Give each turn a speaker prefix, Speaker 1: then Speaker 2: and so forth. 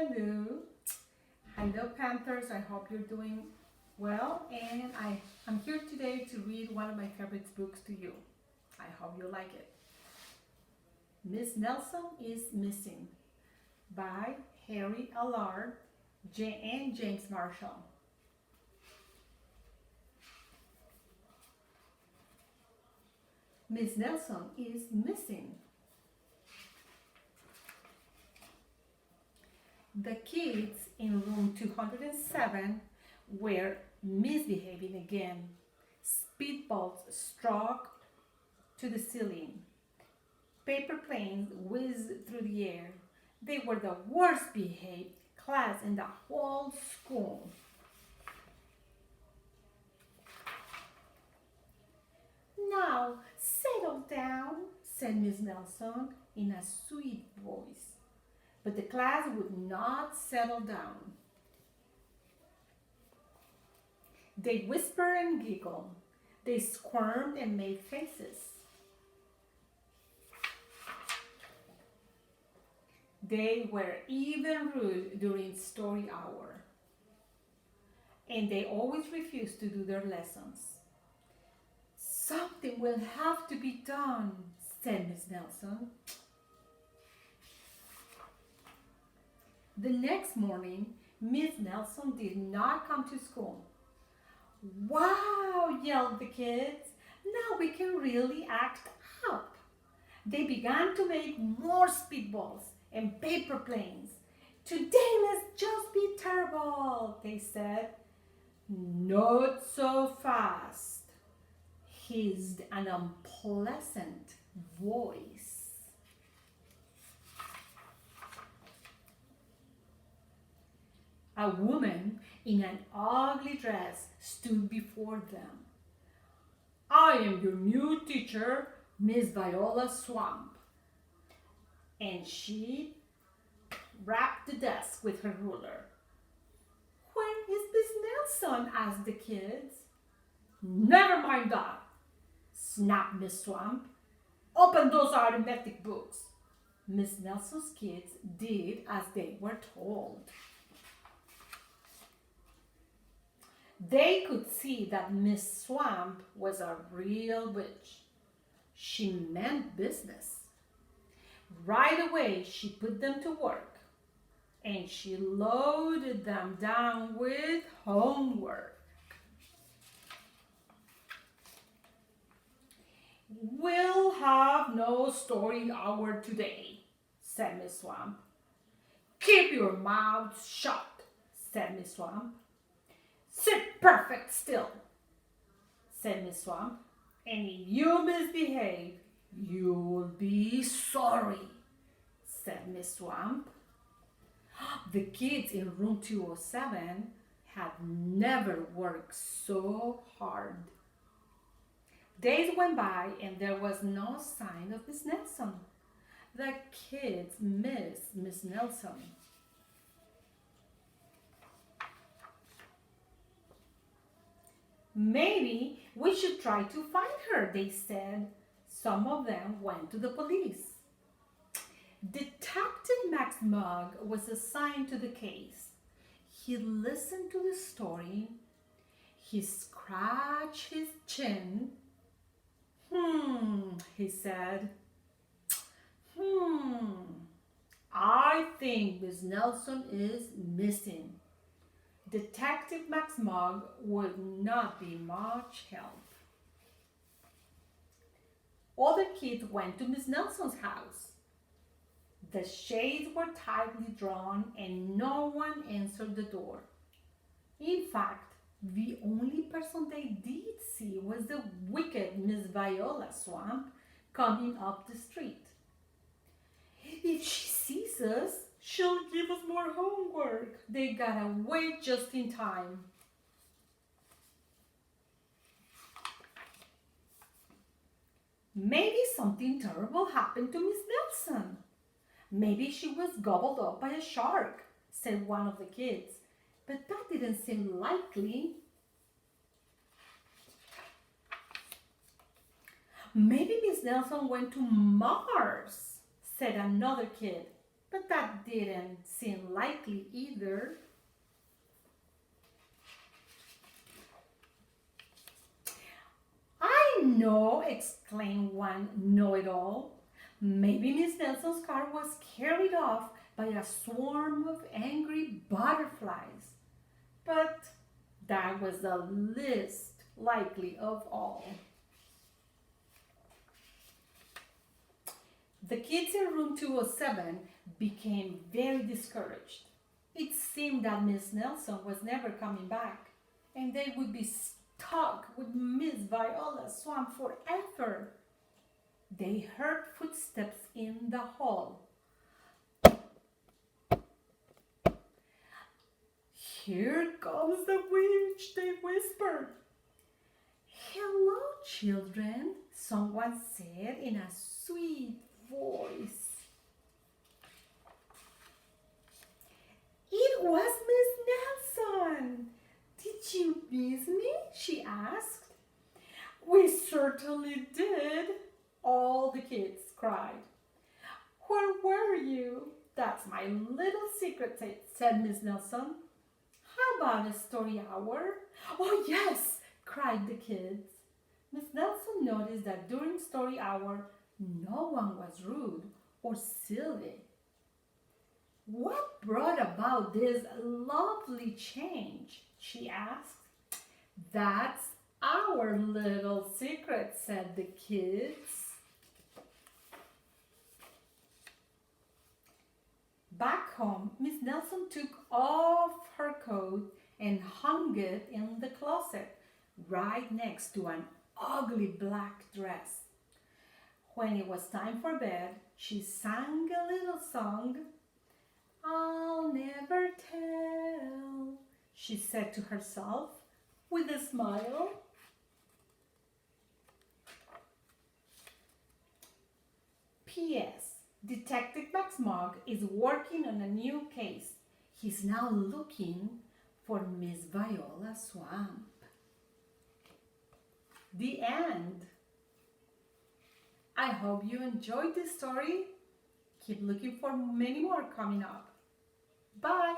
Speaker 1: Hello. Hello, Panthers. I hope you're doing well. And I'm here today to read one of my favorite books to you. I hope you like it. Miss Nelson is Missing by Harry Allard and James Marshall. Miss Nelson is missing. The kids in room 207 were misbehaving again. Speedballs struck to the ceiling. Paper planes whizzed through the air. They were the worst behaved class in the whole school. Now, settle down, said Miss Nelson in a sweet voice. But the class would not settle down. They whispered and giggled. They squirmed and made faces. They were even rude during story hour. And they always refused to do their lessons. Something will have to be done, said Miss Nelson. The next morning, Miss Nelson did not come to school. Wow, yelled the kids. Now we can really act up. They began to make more speedballs and paper planes. Today let's just be terrible, they said. Not so fast, hissed an unpleasant voice. A woman in an ugly dress stood before them. I am your new teacher, Miss Viola Swamp. And she rapped the desk with her ruler. Where is Miss Nelson? Asked the kids. Never mind that, snapped Miss Swamp. Open those arithmetic books. Miss Nelson's kids did as they were told. They could see that Miss Swamp was a real witch. She meant business. Right away, she put them to work, and she loaded them down with homework. We'll have no story hour today, said Miss Swamp. Keep your mouths shut, said Miss Swamp. Sit perfect still, said Miss Swamp. And if you misbehave, you'll be sorry, said Miss Swamp. The kids in room 207 had never worked so hard. Days went by and there was no sign of Miss Nelson. The kids missed Miss Nelson. Maybe we should try to find her, they said. Some of them went to the police. Detective Max Mugg was assigned to the case. He listened to the story. He scratched his chin. He said. I think Miss Nelson is missing. Detective Max Mugg would not be much help. All the kids went to Miss Nelson's house. The shades were tightly drawn and no one answered the door. In fact, the only person they did see was the wicked Miss Viola Swamp coming up the street. If she sees us, she'll give us more homework. They got away just in time. Maybe something terrible happened to Miss Nelson. Maybe she was gobbled up by a shark, said one of the kids. But that didn't seem likely. Maybe Miss Nelson went to Mars, said another kid. But that didn't seem likely either. I know, exclaimed one know-it-all. Maybe Miss Nelson's car was carried off by a swarm of angry butterflies. But that was the least likely of all. The kids in room 207 became very discouraged. It seemed that Miss Nelson was never coming back, and they would be stuck with Miss Viola Swamp forever. They heard footsteps in the hall. Here comes the witch, they whispered. Hello, children, someone said in a sweet voice. It was Miss Nelson. Did you miss me? She asked. We certainly did, all the kids cried. Where were you? That's my little secret, said Miss Nelson. How about a story hour? Oh, yes, cried the kids. Miss Nelson noticed that during story hour, no one was rude or silly. What brought about this lovely change? She asked. That's our little secret, said the kids. Back home, Miss Nelson took off her coat and hung it in the closet right next to an ugly black dress. When it was time for bed, she sang a little song. I'll never tell, she said to herself with a smile. P.S. Detective Max Mogg is working on a new case. He's now looking for Miss Viola Swamp. The end. I hope you enjoyed this story. Keep looking for many more coming up. Bye.